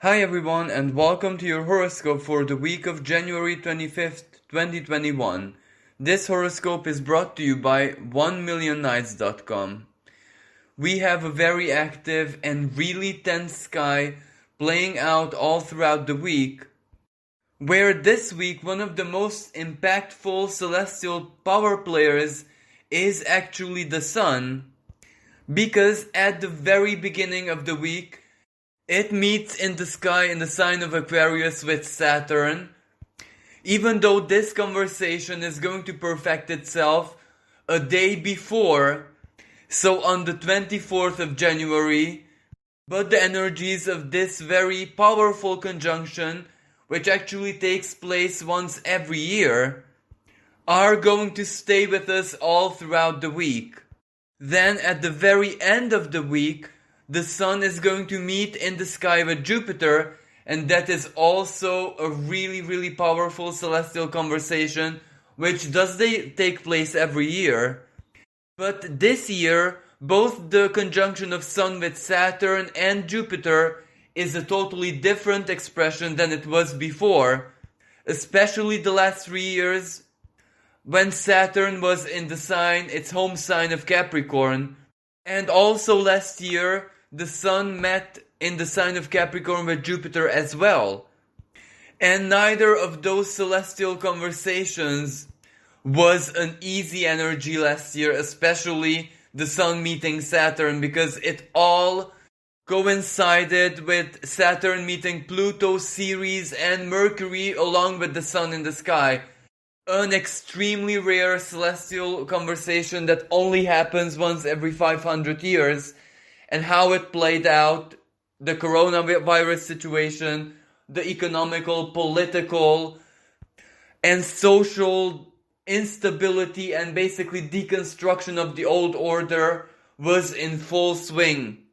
Hi everyone and welcome to your horoscope for the week of January 25th, 2021. This horoscope is brought to you by onemillionnights.com. We have a very active and really tense sky playing out all throughout the week, where this week one of the most impactful celestial power players is actually the sun, because at the very beginning of the week it meets in the sky in the sign of Aquarius with Saturn, even though this conversation is going to perfect itself a day before, so on the 24th of January, but the energies of this very powerful conjunction, which actually takes place once every year, are going to stay with us all throughout the week. Then at the very end of the week, the sun is going to meet in the sky with Jupiter, and that is also a really powerful celestial conversation, which does take place every year. But this year, both the conjunction of Sun with Saturn and Jupiter is a totally different expression than it was before, especially the last 3 years when Saturn was in the sign, its home sign of Capricorn, and also last year the Sun met in the sign of Capricorn with Jupiter as well. And neither of those celestial conversations was an easy energy last year, especially the Sun meeting Saturn, because it all coincided with Saturn meeting Pluto, Ceres, and Mercury along with the Sun in the sky. An extremely rare celestial conversation that only happens once every 500 years. And how it played out, the coronavirus situation, the economical, political, and social instability and basically deconstruction of the old order was in full swing.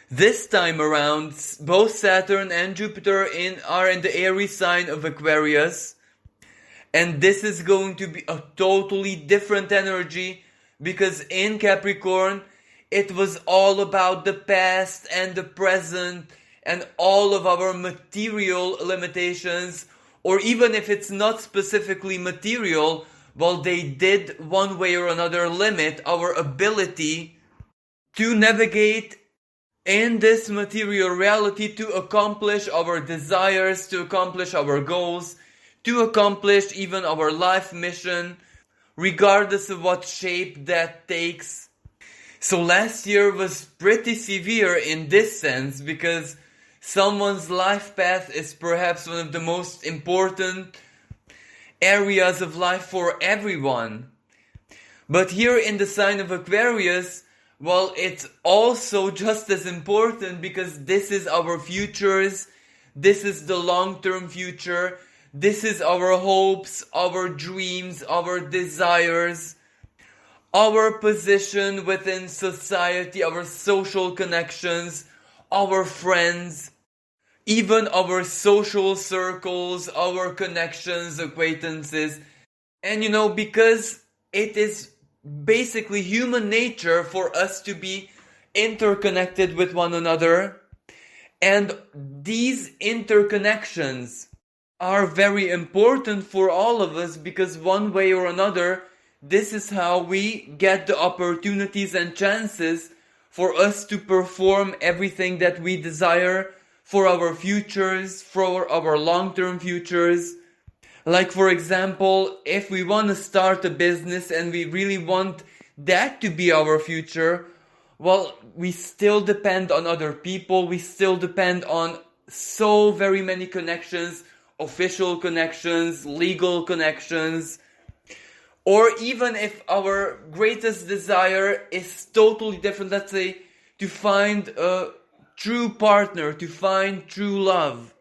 This time around, both Saturn and Jupiter are in the Aries sign of Aquarius, and this is going to be a totally different energy, because in Capricorn it was all about the past and the present and all of our material limitations, or even if it's not specifically material, well, they did one way or another limit our ability to navigate in this material reality, to accomplish our desires, to accomplish our goals, to accomplish even our life mission, regardless of what shape that takes. So last year was pretty severe in this sense, because someone's life path is perhaps one of the most important areas of life for everyone. But here in the sign of Aquarius, well, it's also just as important, because this is our futures, this is the long-term future, this is our hopes, our dreams, our desires, our position within society, our social connections, our friends, even our social circles, our connections, acquaintances. And because it is basically human nature for us to be interconnected with one another, and these interconnections are very important for all of us, because one way or another, this is how we get the opportunities and chances for us to perform everything that we desire for our futures, for our long-term futures. Like, for example, if we want to start a business and we really want that to be our future, well, we still depend on other people, we still depend on so very many connections, official connections, legal connections. Or even if our greatest desire is totally different, let's say, to find a true partner, to find true love.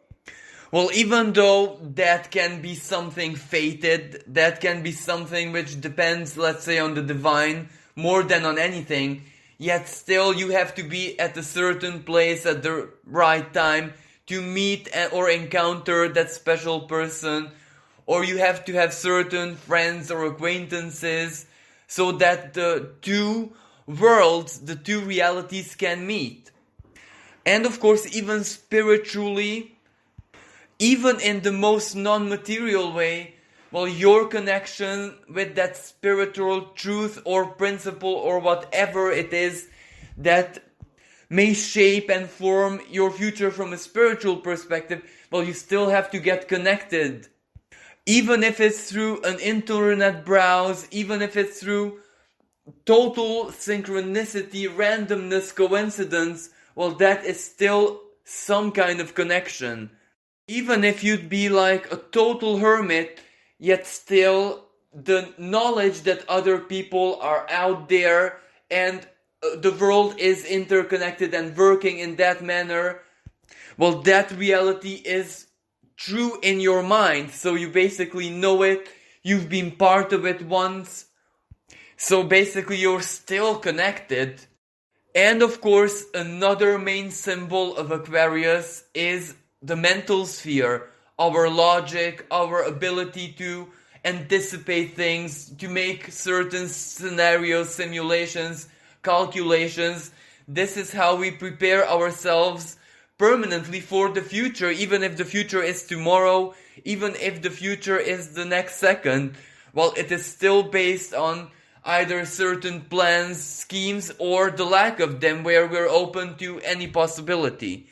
Well, even though that can be something fated, that can be something which depends, let's say, on the divine more than on anything, yet still you have to be at a certain place at the right time to meet or encounter that special person. Or you have to have certain friends or acquaintances so that the two worlds, the two realities can meet. And of course, even spiritually, even in the most non-material way, well, your connection with that spiritual truth or principle or whatever it is that may shape and form your future from a spiritual perspective, well, you still have to get connected. Even if it's through an internet browse, even if it's through total synchronicity, randomness, coincidence, well, that is still some kind of connection. Even if you'd be like a total hermit, yet still the knowledge that other people are out there and the world is interconnected and working in that manner, well, that reality is true in your mind. So you basically know it, you've been part of it once, so basically you're still connected. And of course, another main symbol of Aquarius is the mental sphere, our logic, our ability to anticipate things, to make certain scenarios, simulations, calculations. This is how we prepare ourselves permanently for the future, even if the future is tomorrow, even if the future is the next second. Well, it is still based on either certain plans, schemes, or the lack of them, where we're open to any possibility.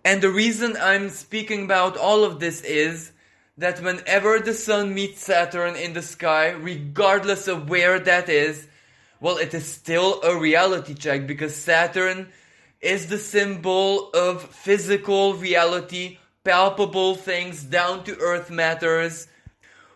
And the reason I'm speaking about all of this is that whenever the sun meets Saturn in the sky, regardless of where that is, well, it is still a reality check, because Saturn is the symbol of physical reality, palpable things, down to earth matters,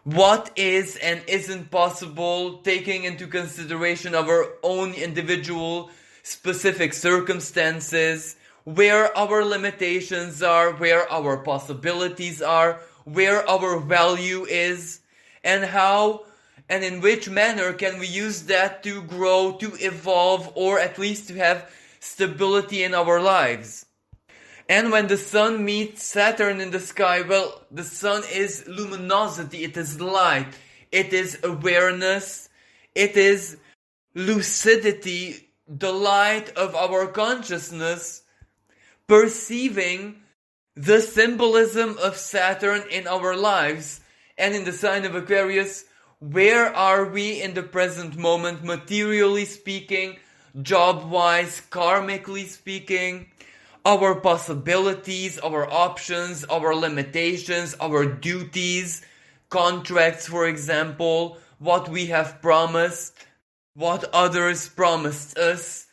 what is and isn't possible, taking into consideration our own individual specific circumstances, where our limitations are, where our possibilities are, where our value is, and how and in which manner can we use that to grow, to evolve, or at least to have stability in our lives. And when the sun meets Saturn in the sky, well, the sun is luminosity, it is light, it is awareness, it is lucidity, the light of our consciousness, perceiving the symbolism of Saturn in our lives. And in the sign of Aquarius, where are we in the present moment, materially speaking, job-wise, karmically speaking, our possibilities, our options, our limitations, our duties, contracts, for example, what we have promised, what others promised us,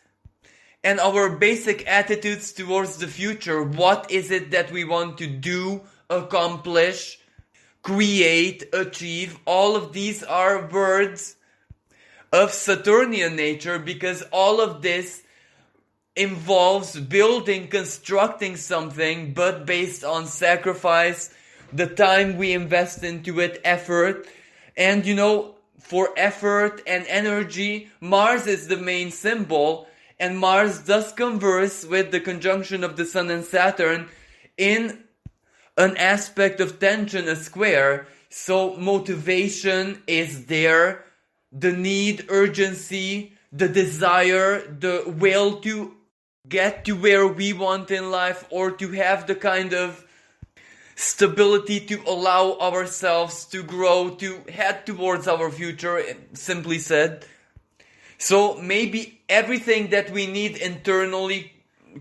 and our basic attitudes towards the future. What is it that we want to do, accomplish, create, achieve? All of these are words of Saturnian nature, because all of this involves building, constructing something, but based on sacrifice, the time we invest into it, effort. And for effort and energy, Mars is the main symbol, and Mars does converse with the conjunction of the Sun and Saturn in an aspect of tension, a square. So motivation is there, the need, urgency, the desire, the will to get to where we want in life, or to have the kind of stability to allow ourselves to grow, to head towards our future, simply said. So maybe everything that we need internally,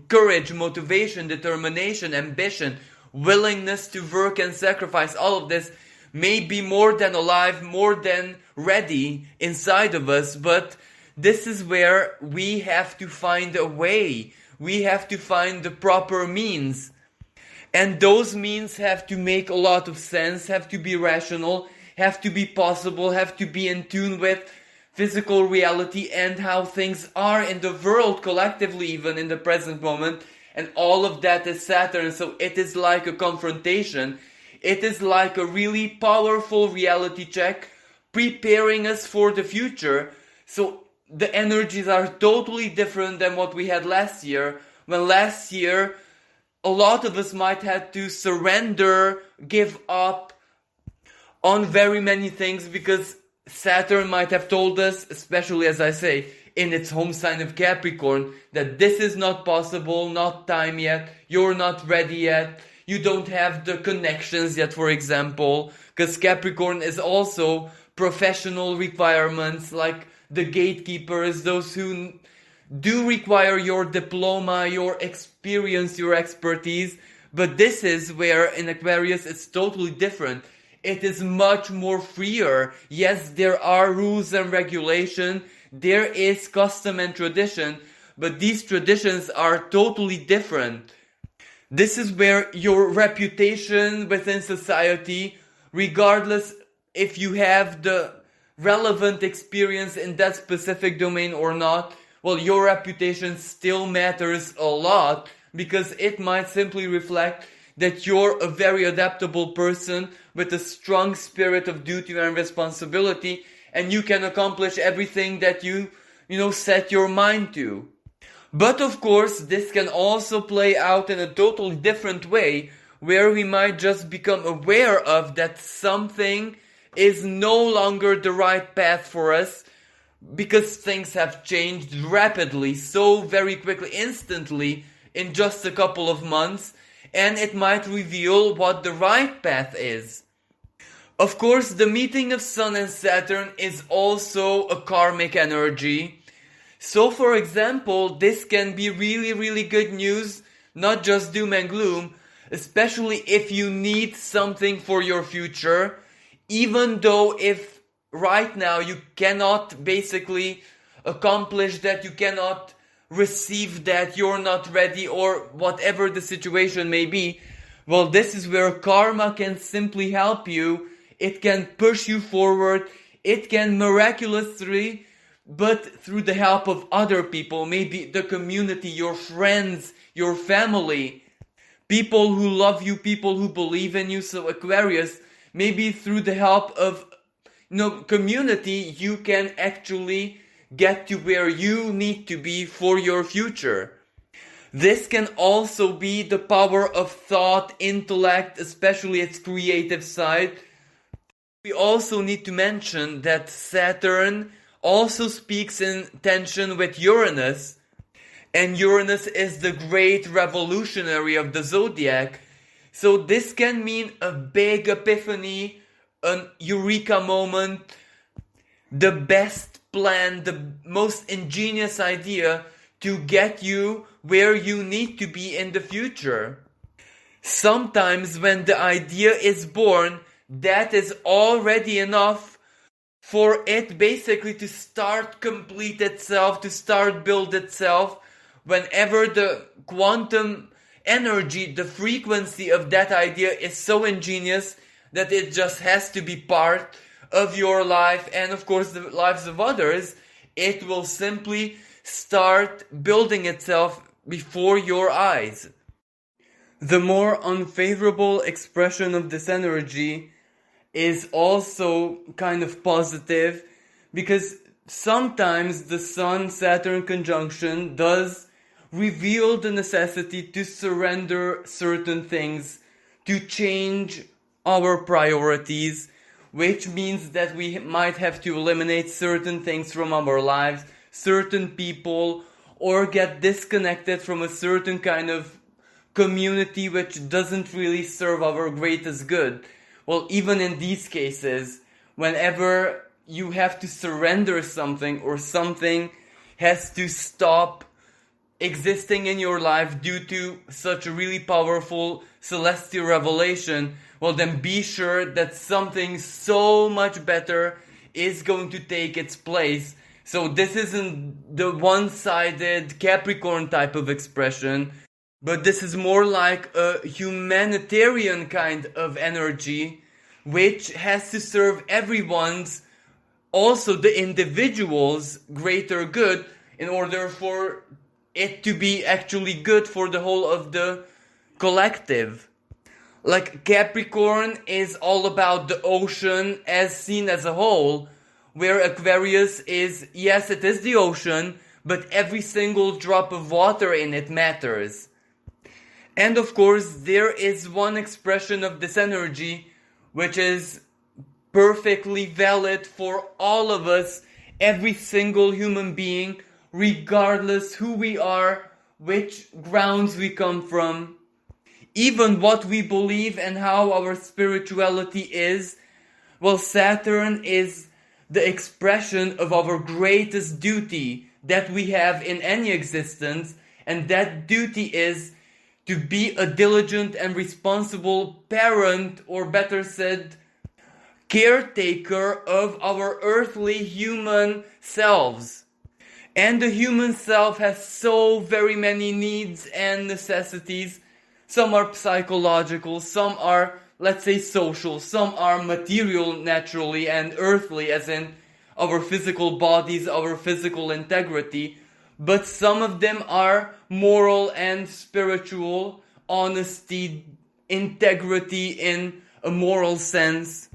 courage, motivation, determination, ambition, willingness to work and sacrifice, all of this may be more than alive, more than ready inside of us, but this is where we have to find a way. We have to find the proper means. And those means have to make a lot of sense, have to be rational, have to be possible, have to be in tune with physical reality and how things are in the world collectively, even in the present moment. And all of that is Saturn. So it is like a confrontation. It is like a really powerful reality check, preparing us for the future. So the energies are totally different than what we had last year. When last year, a lot of us might have to surrender, give up on very many things, because Saturn might have told us, especially as I say, in its home sign of Capricorn that this is not possible, not time yet, you're not ready yet, you don't have the connections yet, for example, because Capricorn is also professional requirements, like the gatekeepers, those who do require your diploma, your experience, your expertise. But this is where in Aquarius it's totally different. It is much more freer. Yes, there are rules and regulation, there is custom and tradition, but these traditions are totally different. This is where your reputation within society, regardless if you have the relevant experience in that specific domain or not, well, your reputation still matters a lot, because it might simply reflect that you're a very adaptable person with a strong spirit of duty and responsibility, and you can accomplish everything that you set your mind to. But of course, this can also play out in a totally different way, where we might just become aware of that something is no longer the right path for us, because things have changed rapidly, so very quickly, instantly, in just a couple of months, and it might reveal what the right path is. Of course, the meeting of Sun and Saturn is also a karmic energy. So for example, this can be really, really good news, not just doom and gloom, especially if you need something for your future, even though if right now you cannot basically accomplish that, you cannot receive that, you're not ready, or whatever the situation may be. Well, this is where karma can simply help you. It can push you forward. It can miraculously, but through the help of other people, maybe the community, your friends, your family, people who love you, people who believe in you. So Aquarius, maybe through the help of community, you can actually get to where you need to be for your future. This can also be the power of thought, intellect, especially its creative side. We also need to mention that Saturn also speaks in tension with Uranus, and Uranus is the great revolutionary of the zodiac. So this can mean a big epiphany, an eureka moment, the best plan, the most ingenious idea to get you where you need to be in the future. Sometimes when the idea is born, that is already enough for it basically to start complete itself, to start build itself, whenever the quantum energy, the frequency of that idea is so ingenious that it just has to be part of your life and of course the lives of others. It will simply start building itself before your eyes. The more unfavorable expression of this energy is also kind of positive, because sometimes the Sun-Saturn conjunction does reveal the necessity to surrender certain things, to change our priorities, which means that we might have to eliminate certain things from our lives, certain people, or get disconnected from a certain kind of community which doesn't really serve our greatest good. Well, even in these cases, whenever you have to surrender something or something has to stop existing in your life due to such a really powerful celestial revelation, well then be sure that something so much better is going to take its place. So this isn't the one-sided Capricorn type of expression, but this is more like a humanitarian kind of energy, which has to serve everyone's, also the individual's greater good, in order for it to be actually good for the whole of the collective. Like Capricorn is all about the ocean as seen as a whole, where Aquarius is, yes, it is the ocean, but every single drop of water in it matters. And of course, there is one expression of this energy which is perfectly valid for all of us, every single human being, regardless who we are, which grounds we come from, even what we believe and how our spirituality is. Well, Saturn is the expression of our greatest duty that we have in any existence, and that duty is to be a diligent and responsible parent, or better said, caretaker of our earthly human selves. And the human self has so very many needs and necessities. Some are psychological, some are, let's say, social, some are material naturally and earthly, as in our physical bodies, our physical integrity. But some of them are moral and spiritual, honesty, integrity in a moral sense,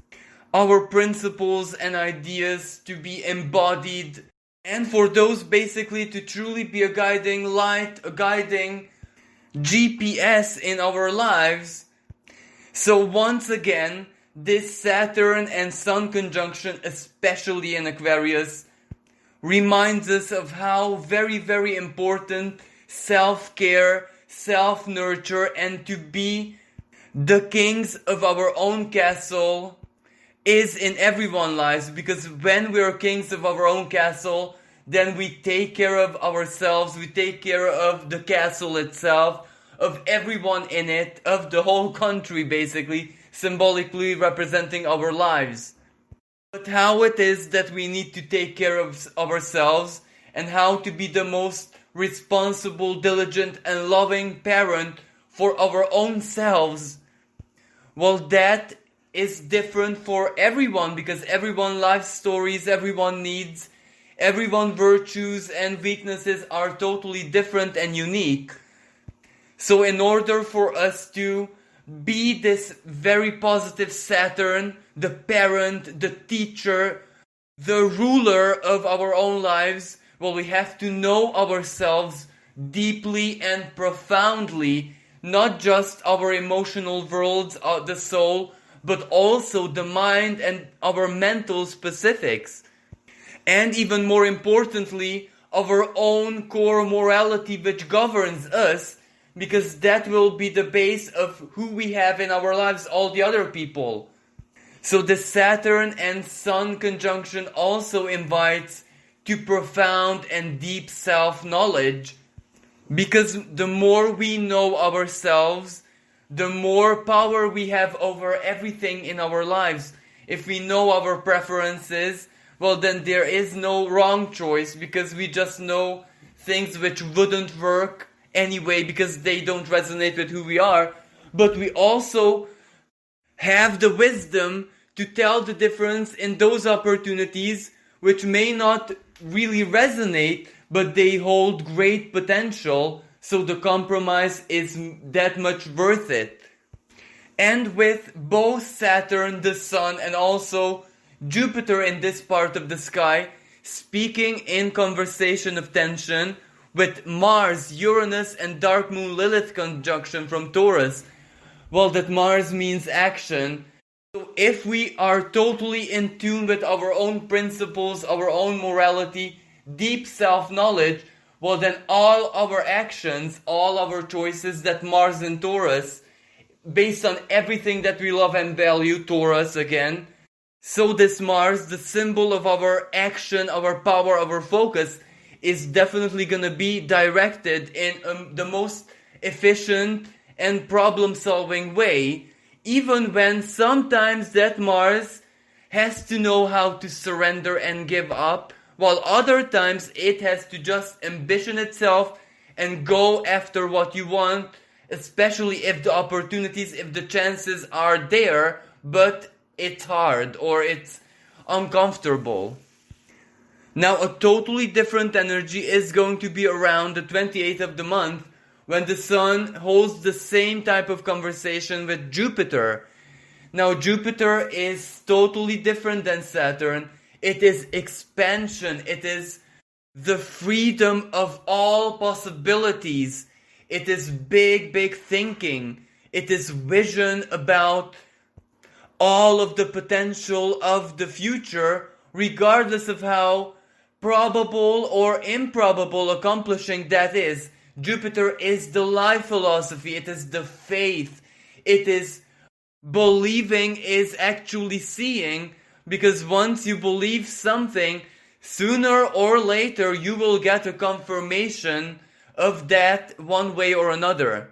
our principles and ideas to be embodied, and for those basically to truly be a guiding light, a guiding GPS in our lives. So once again, this Saturn and Sun conjunction, especially in Aquarius, reminds us of how very, very important self-care, self-nurture, and to be the kings of our own castle is in everyone's lives. Because when we are kings of our own castle, then we take care of ourselves, we take care of the castle itself, of everyone in it, of the whole country basically, symbolically representing our lives. But how it is that we need to take care of ourselves, and how to be the most responsible, diligent, and loving parent for our own selves, well, that is different for everyone, because everyone's life stories, everyone needs, everyone's virtues and weaknesses are totally different and unique. So in order for us to be this very positive Saturn, the parent, the teacher, the ruler of our own lives, well, we have to know ourselves deeply and profoundly, not just our emotional worlds, the soul, but also the mind and our mental specifics. And even more importantly, our own core morality which governs us, because that will be the base of who we have in our lives, all the other people. So the Saturn and Sun conjunction also invites to profound and deep self-knowledge, because the more we know ourselves, the more power we have over everything in our lives. If we know our preferences, well, then there is no wrong choice, because we just know things which wouldn't work anyway because they don't resonate with who we are. But we also have the wisdom to tell the difference in those opportunities which may not really resonate, but they hold great potential, so the compromise is that much worth it. And with both Saturn, the Sun, and also Jupiter in this part of the sky, speaking in conversation of tension, with Mars, Uranus, and Dark Moon Lilith conjunction from Taurus, well, that Mars means action. So if we are totally in tune with our own principles, our own morality, deep self-knowledge, well, then all our actions, all our choices that Mars in Taurus, based on everything that we love and value, Taurus again. So this Mars, the symbol of our action, our power, our focus, is definitely going to be directed in the most efficient and problem-solving way, even when sometimes that Mars has to know how to surrender and give up, while other times it has to just ambition itself and go after what you want, especially if the opportunities, if the chances are there, but it's hard or it's uncomfortable. Now, a totally different energy is going to be around the 28th of the month, when the Sun holds the same type of conversation with Jupiter. Now, Jupiter is totally different than Saturn. It is expansion. It is the freedom of all possibilities. It is big, big thinking. It is vision about all of the potential of the future, regardless of how probable or improbable accomplishing that is. Jupiter is the life philosophy, it is the faith, it is believing is actually seeing, because once you believe something, sooner or later you will get a confirmation of that one way or another.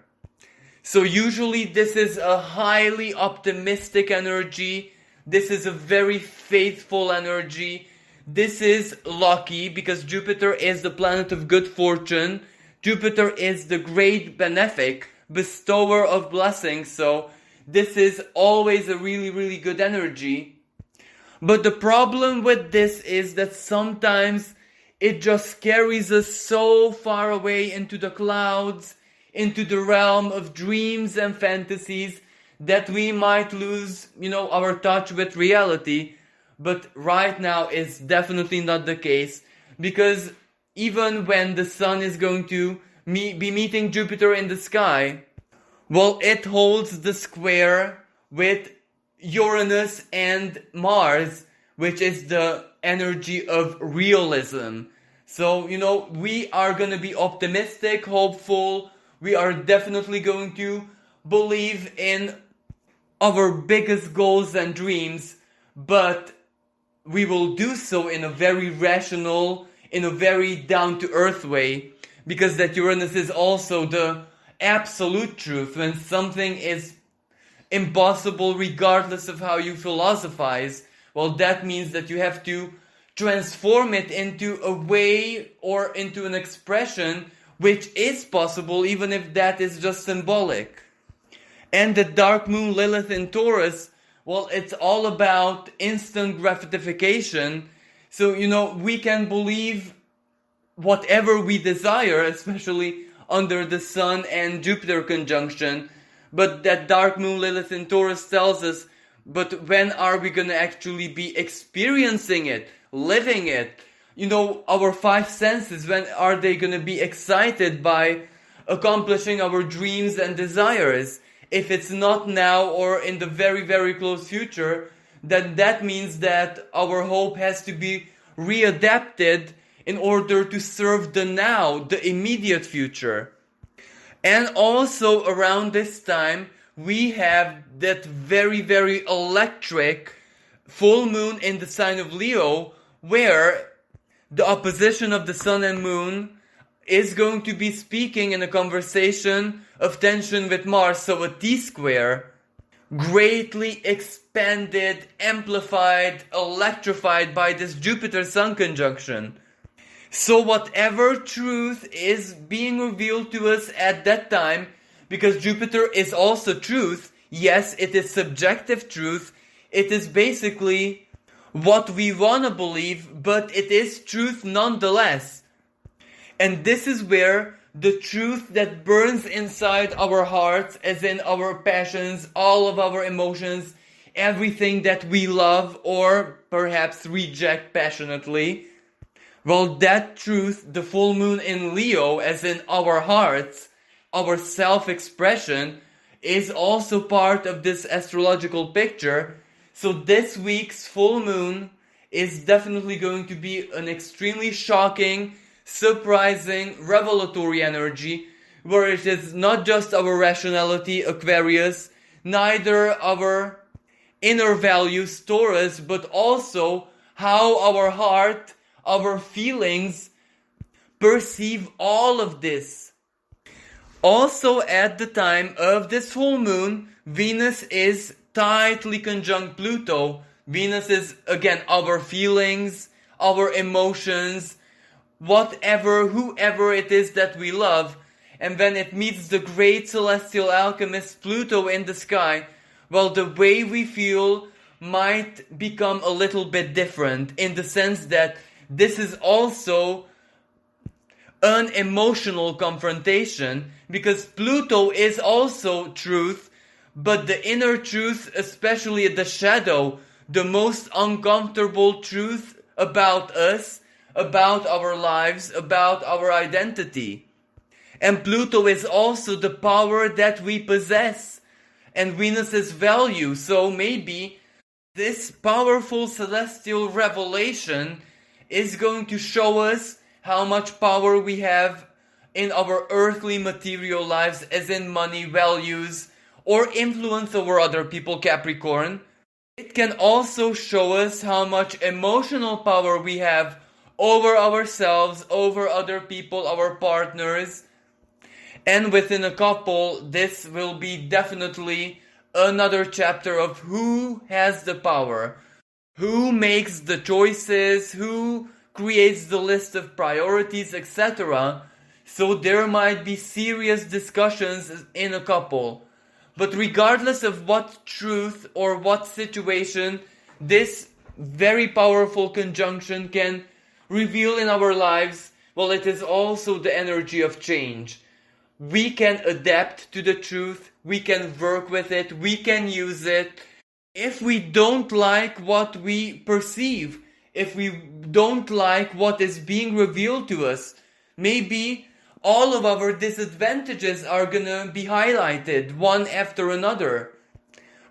So usually this is a highly optimistic energy, this is a very faithful energy, this is lucky because Jupiter is the planet of good fortune, Jupiter is the great benefic, bestower of blessings, so this is always a really good energy. But the problem with this is that sometimes it just carries us so far away into the clouds, into the realm of dreams and fantasies, that we might lose, our touch with reality. But right now it's definitely not the case, because even when the sun is going to be meeting Jupiter in the sky, well, it holds the square with Uranus and Mars, which is the energy of realism. So, we are going to be optimistic, hopeful. We are definitely going to believe in our biggest goals and dreams, but we will do so in a very rational, in a very down-to-earth way, because that Uranus is also the absolute truth. When something is impossible regardless of how you philosophize, well, that means that you have to transform it into a way or into an expression which is possible, even if that is just symbolic. And the dark moon Lilith in Taurus, well, it's all about instant gratification. So, we can believe whatever we desire, especially under the Sun and Jupiter conjunction. But that dark moon Lilith in Taurus tells us, but when are we going to actually be experiencing it, living it? Our five senses, when are they going to be excited by accomplishing our dreams and desires? If it's not now or in the very close future, then that means that our hope has to be readapted in order to serve the now, the immediate future. And also around this time, we have that very electric full moon in the sign of Leo, where the opposition of the sun and moon is going to be speaking in a conversation of tension with Mars, so a T-square, greatly expanded, amplified, electrified by this Jupiter-Sun conjunction. So whatever truth is being revealed to us at that time, because Jupiter is also truth, yes, it is subjective truth, it is basically what we want to believe, but it is truth nonetheless. And this is where the truth that burns inside our hearts, as in our passions, all of our emotions, everything that we love or perhaps reject passionately, well, that truth, the full moon in Leo, as in our hearts, our self-expression, is also part of this astrological picture. So this week's full moon is definitely going to be an extremely shocking, surprising, revelatory energy, where it is not just our rationality, Aquarius, neither our inner values, Taurus, but also how our heart, our feelings perceive all of this. Also at the time of this full moon, Venus is tightly conjunct Pluto. Venus is, again, our feelings, our emotions, whatever, whoever it is that we love. And when it meets the great celestial alchemist Pluto in the sky, well, the way we feel might become a little bit different, in the sense that this is also an emotional confrontation, because Pluto is also truth, but the inner truth, especially the shadow, the most uncomfortable truth about us, about our lives, about our identity. And Pluto is also the power that we possess, and Venus's value. So maybe this powerful celestial revelation is going to show us how much power we have in our earthly material lives, as in money, values, or influence over other people, Capricorn. It can also show us how much emotional power we have over ourselves, over other people, our partners. And within a couple, this will be definitely another chapter of who has the power, who makes the choices, who creates the list of priorities, etc. So there might be serious discussions in a couple. But regardless of what truth or what situation this very powerful conjunction can reveal in our lives, well, it is also the energy of change. We can adapt to the truth, we can work with it, we can use it. If we don't like what we perceive, if we don't like what is being revealed to us, maybe all of our disadvantages are gonna be highlighted one after another.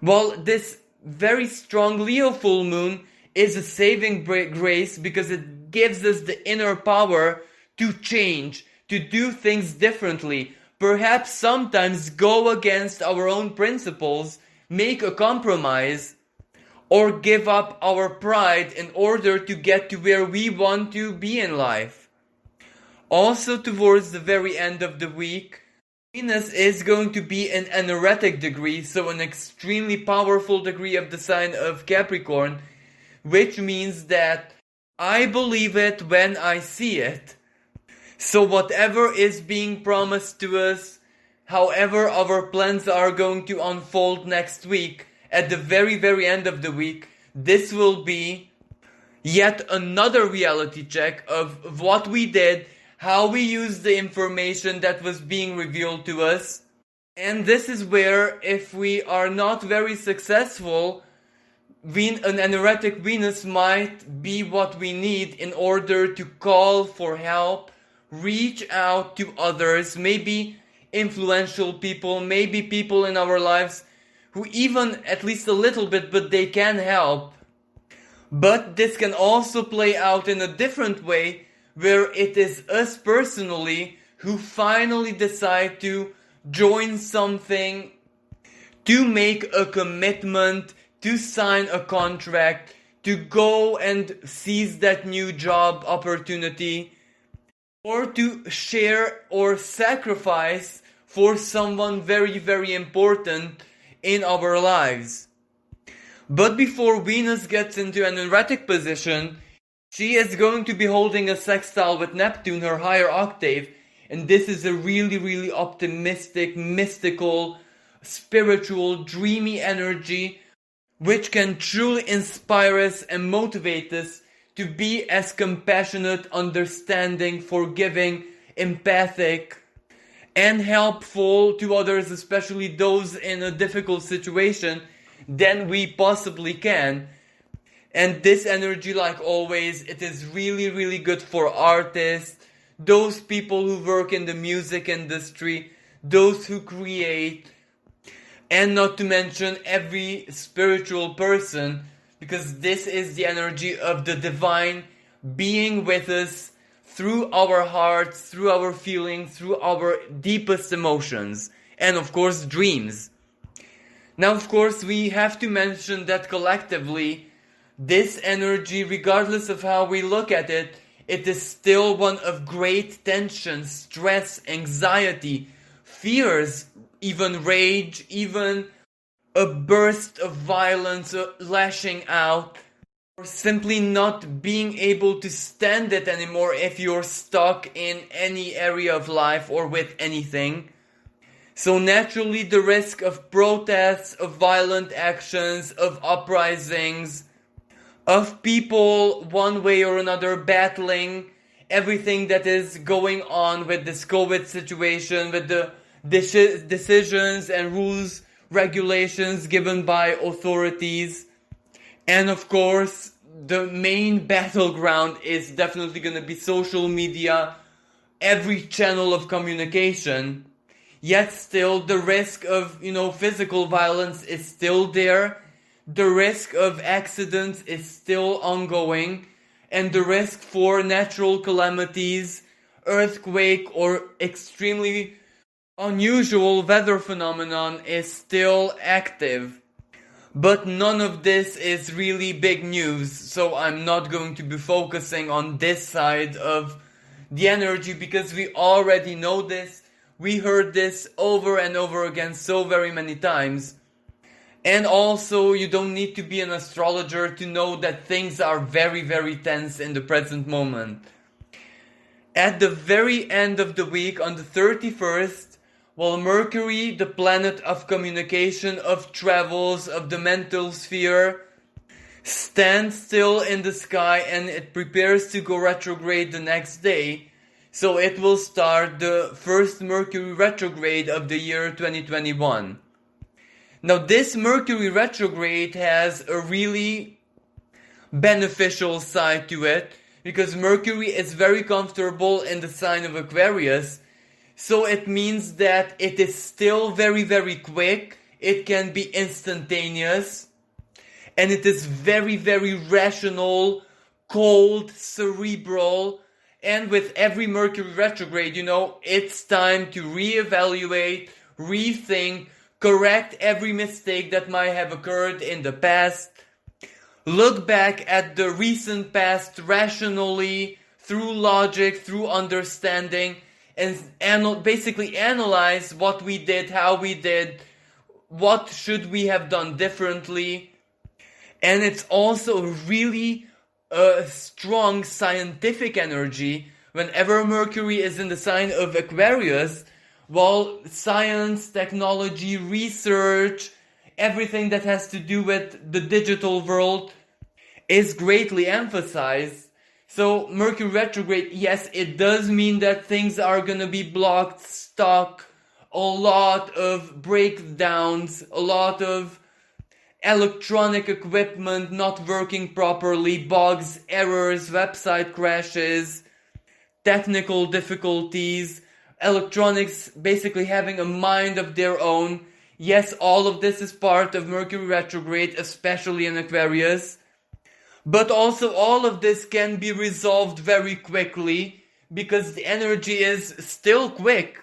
Well, this very strong Leo full moon is a saving grace because it gives us the inner power to change, to do things differently, perhaps sometimes go against our own principles, make a compromise, or give up our pride in order to get to where we want to be in life. Also, towards the very end of the week, Venus is going to be in an anaretic degree, so an extremely powerful degree of the sign of Capricorn, which means that I believe it when I see it. So whatever is being promised to us, however our plans are going to unfold next week, at the very, very end of the week, this will be yet another reality check of what we did, how we used the information that was being revealed to us. And this is where, if we are not very successful, an anaretic Venus might be what we need in order to call for help, reach out to others, maybe influential people, maybe people in our lives who even at least a little bit, but they can help. But this can also play out in a different way, where it is us personally who finally decide to join something, to make a commitment, to sign a contract, to go and seize that new job opportunity, or to share or sacrifice for someone very, very important in our lives. But before Venus gets into an erratic position, she is going to be holding a sextile with Neptune, her higher octave, and this is a really, really optimistic, mystical, spiritual, dreamy energy which can truly inspire us and motivate us to be as compassionate, understanding, forgiving, empathic, and helpful to others, especially those in a difficult situation, than we possibly can. And this energy, like always, it is really, really good for artists, those people who work in the music industry, those who create, and not to mention every spiritual person, because this is the energy of the divine being with us through our hearts, through our feelings, through our deepest emotions, and of course dreams. Now, of course, we have to mention that collectively, this energy, regardless of how we look at it, it is still one of great tension, stress, anxiety, fears, even rage, even a burst of violence, lashing out, or simply not being able to stand it anymore if you're stuck in any area of life or with anything. So naturally the risk of protests, of violent actions, of uprisings, of people one way or another battling everything that is going on with this COVID situation, with the decisions and rules, regulations given by authorities. And of course, the main battleground is definitely going to be social media, every channel of communication. Yet still, the risk of, physical violence is still there. The risk of accidents is still ongoing. and the risk for natural calamities, earthquake, or extremely unusual weather phenomenon is still active. But none of this is really big news, so I'm not going to be focusing on this side of the energy because we already know this. We heard this over and over again so very many times. And also, you don't need to be an astrologer to know that things are very, very tense in the present moment. At the very end of the week, on the 31st, while Mercury, the planet of communication, of travels, of the mental sphere, stands still in the sky and it prepares to go retrograde the next day, so it will start the first Mercury retrograde of the year 2021. Now this Mercury retrograde has a really beneficial side to it because Mercury is very comfortable in the sign of Aquarius, so it means that it is still very, very quick, it can be instantaneous, and it is very, very rational, cold, cerebral, and with every Mercury retrograde, it's time to reevaluate, rethink, correct every mistake that might have occurred in the past, look back at the recent past rationally, through logic, through understanding, and basically analyze what we did, how we did, what should we have done differently. And it's also really a strong scientific energy whenever Mercury is in the sign of Aquarius. While science, technology, research, everything that has to do with the digital world is greatly emphasized. So Mercury retrograde, yes, it does mean that things are gonna be blocked, stuck, a lot of breakdowns, a lot of electronic equipment not working properly, bugs, errors, website crashes, technical difficulties, electronics basically having a mind of their own. Yes, all of this is part of Mercury retrograde, especially in Aquarius. But also all of this can be resolved very quickly because the energy is still quick.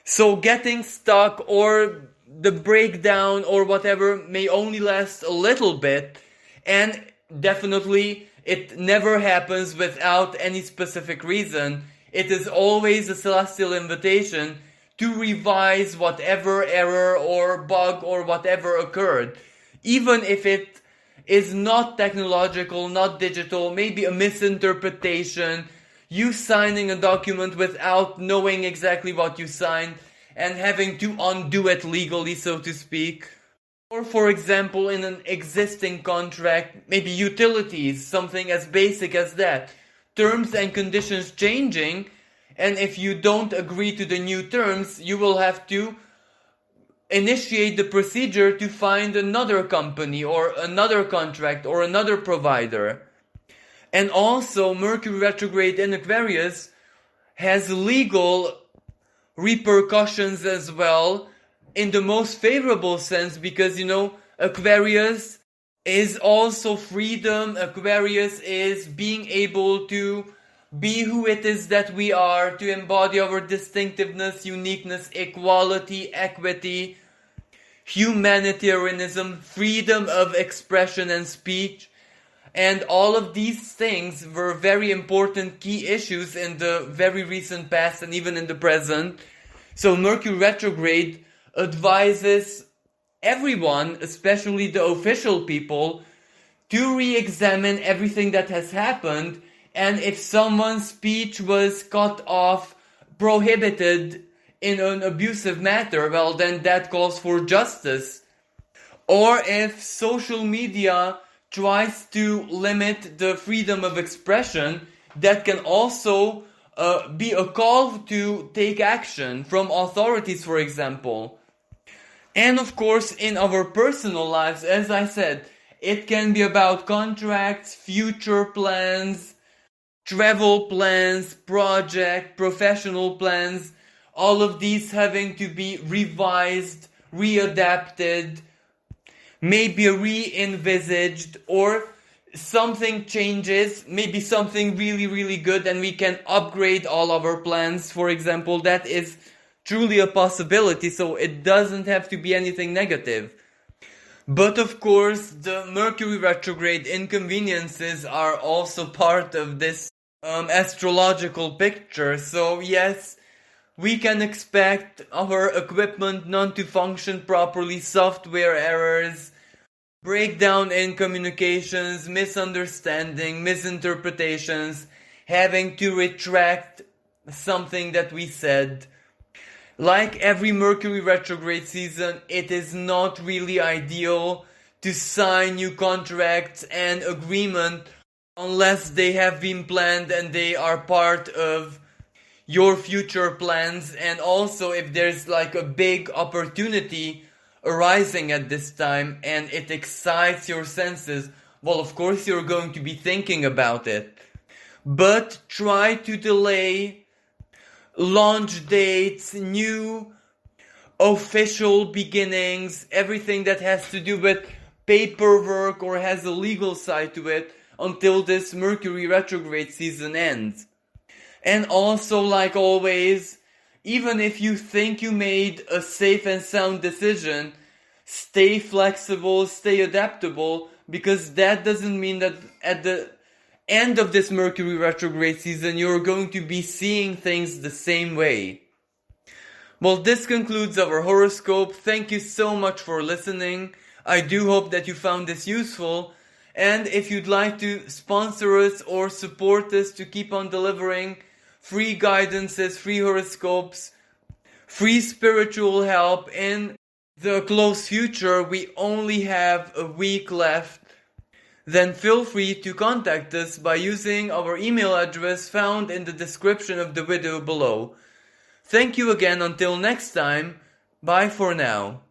So getting stuck or the breakdown or whatever may only last a little bit, and definitely it never happens without any specific reason. It is always a celestial invitation to revise whatever error or bug or whatever occurred. Even if it is not technological, not digital, maybe a misinterpretation, you signing a document without knowing exactly what you signed and having to undo it legally, so to speak. Or for example, in an existing contract, maybe utilities, something as basic as that. Terms and conditions changing, and if you don't agree to the new terms, you will have to initiate the procedure to find another company or another contract or another provider. And also, Mercury retrograde in Aquarius has legal repercussions as well, in the most favorable sense, because Aquarius is also freedom. Aquarius is being able to be who it is that we are, to embody our distinctiveness, uniqueness, equality, equity, humanitarianism, freedom of expression and speech. And all of these things were very important key issues in the very recent past and even in the present. So Mercury retrograde advises everyone, especially the official people, to re-examine everything that has happened, and if someone's speech was cut off, prohibited in an abusive matter, well then that calls for justice. Or if social media tries to limit the freedom of expression, that can also be a call to take action from authorities, for example. And of course, in our personal lives, as I said, it can be about contracts, future plans, travel plans, project, professional plans, all of these having to be revised, readapted, maybe re-envisaged, or something changes, maybe something really, really good, and we can upgrade all of our plans, for example. That is truly a possibility, so it doesn't have to be anything negative. But of course, the Mercury retrograde inconveniences are also part of this astrological picture. So yes, we can expect our equipment not to function properly, software errors, breakdown in communications, misunderstanding, misinterpretations, having to retract something that we said. Like every Mercury retrograde season, it is not really ideal to sign new contracts and agreement unless they have been planned and they are part of your future plans. And also if there's like a big opportunity arising at this time and it excites your senses, well, of course you're going to be thinking about it. But try to delay launch dates, new official beginnings, everything that has to do with paperwork or has a legal side to it until this Mercury retrograde season ends. And also, like always, even if you think you made a safe and sound decision, stay flexible, stay adaptable, because that doesn't mean that at the end of this Mercury retrograde season you're going to be seeing things the same way. Well, this concludes our horoscope. Thank you so much for listening. I do hope that you found this useful. And if you'd like to sponsor us or support us to keep on delivering free guidances, free horoscopes, free spiritual help in the close future, we only have a week left, then feel free to contact us by using our email address found in the description of the video below. Thank you again. Until next time, bye for now.